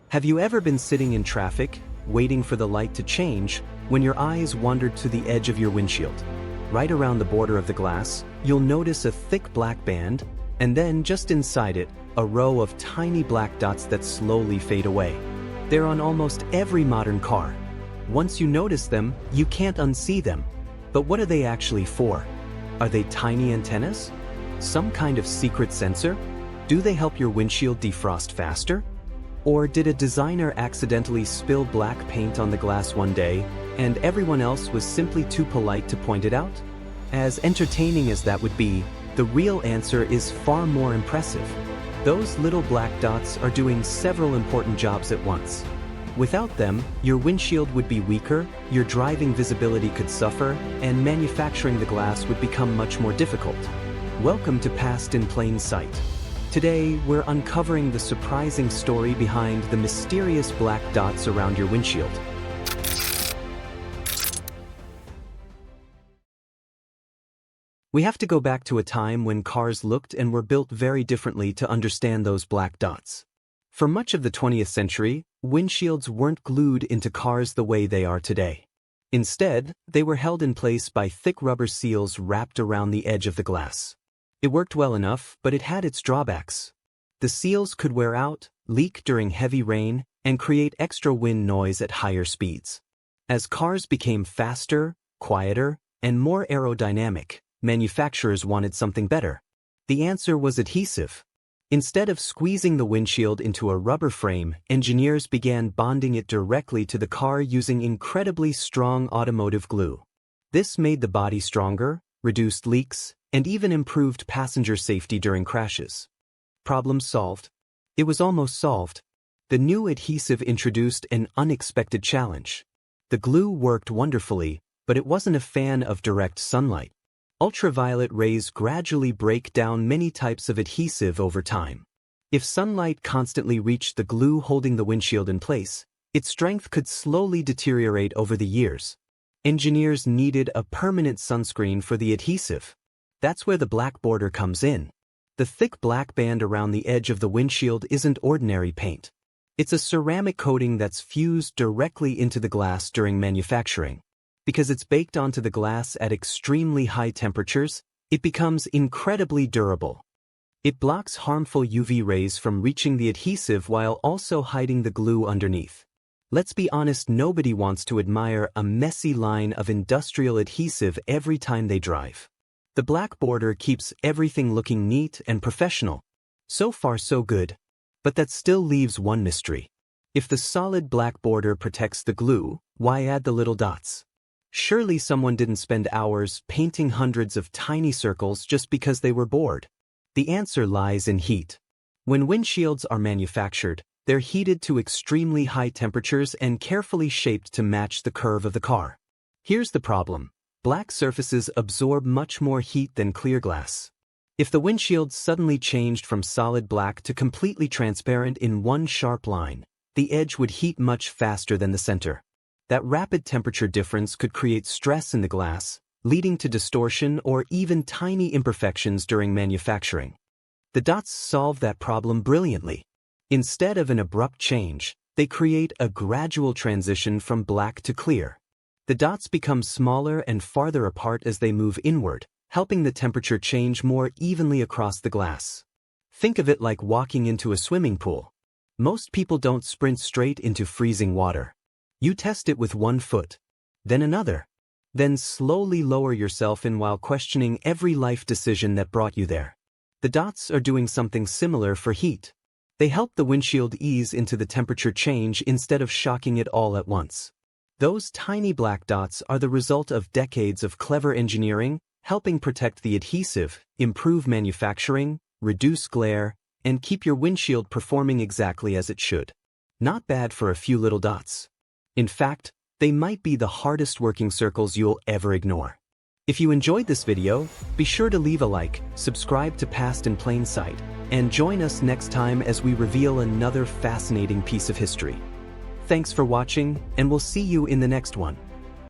Have you ever been sitting in traffic, waiting for the light to change, when your eyes wandered to the edge of your windshield? Right around the border of the glass, you'll notice a thick black band, and then just inside it, a row of tiny black dots that slowly fade away. They're on almost every modern car. Once you notice them, you can't unsee them. But what are they actually for? Are they tiny antennas? Some kind of secret sensor? Do they help your windshield defrost faster? Or did a designer accidentally spill black paint on the glass one day, and everyone else was simply too polite to point it out? As entertaining as that would be, the real answer is far more impressive. Those little black dots are doing several important jobs at once. Without them, your windshield would be weaker, your driving visibility could suffer, and manufacturing the glass would become much more difficult. Welcome to Past in Plain Sight. Today, we're uncovering the surprising story behind the mysterious black dots around your windshield. We have to go back to a time when cars looked and were built very differently to understand those black dots. For much of the 20th century, windshields weren't glued into cars the way they are today. Instead, they were held in place by thick rubber seals wrapped around the edge of the glass. It worked well enough, but it had its drawbacks. The seals could wear out, leak during heavy rain, and create extra wind noise at higher speeds. As cars became faster, quieter, and more aerodynamic, manufacturers wanted something better. The answer was adhesive. Instead of squeezing the windshield into a rubber frame, engineers began bonding it directly to the car using incredibly strong automotive glue. This made the body stronger, reduced leaks, and even improved passenger safety during crashes. Problem solved? It was almost solved. The new adhesive introduced an unexpected challenge. The glue worked wonderfully, but it wasn't a fan of direct sunlight. Ultraviolet rays gradually break down many types of adhesive over time. If sunlight constantly reached the glue holding the windshield in place, its strength could slowly deteriorate over the years. Engineers needed a permanent sunscreen for the adhesive. That's where the black border comes in. The thick black band around the edge of the windshield isn't ordinary paint. It's a ceramic coating that's fused directly into the glass during manufacturing. Because it's baked onto the glass at extremely high temperatures, it becomes incredibly durable. It blocks harmful UV rays from reaching the adhesive while also hiding the glue underneath. Let's be honest, nobody wants to admire a messy line of industrial adhesive every time they drive. The black border keeps everything looking neat and professional. So far so good. But that still leaves one mystery. If the solid black border protects the glue, why add the little dots? Surely someone didn't spend hours painting hundreds of tiny circles just because they were bored. The answer lies in heat. When windshields are manufactured, they're heated to extremely high temperatures and carefully shaped to match the curve of the car. Here's the problem. Black surfaces absorb much more heat than clear glass. If the windshield suddenly changed from solid black to completely transparent in one sharp line, the edge would heat much faster than the center. That rapid temperature difference could create stress in the glass, leading to distortion or even tiny imperfections during manufacturing. The dots solve that problem brilliantly. Instead of an abrupt change, they create a gradual transition from black to clear. The dots become smaller and farther apart as they move inward, helping the temperature change more evenly across the glass. Think of it like walking into a swimming pool. Most people don't sprint straight into freezing water. You test it with one foot, then another. Then slowly lower yourself in while questioning every life decision that brought you there. The dots are doing something similar for heat. They help the windshield ease into the temperature change instead of shocking it all at once. Those tiny black dots are the result of decades of clever engineering, helping protect the adhesive, improve manufacturing, reduce glare, and keep your windshield performing exactly as it should. Not bad for a few little dots. In fact, they might be the hardest working circles you'll ever ignore. If you enjoyed this video, be sure to leave a like, subscribe to Past in Plain Sight, and join us next time as we reveal another fascinating piece of history. Thanks for watching, and we'll see you in the next one.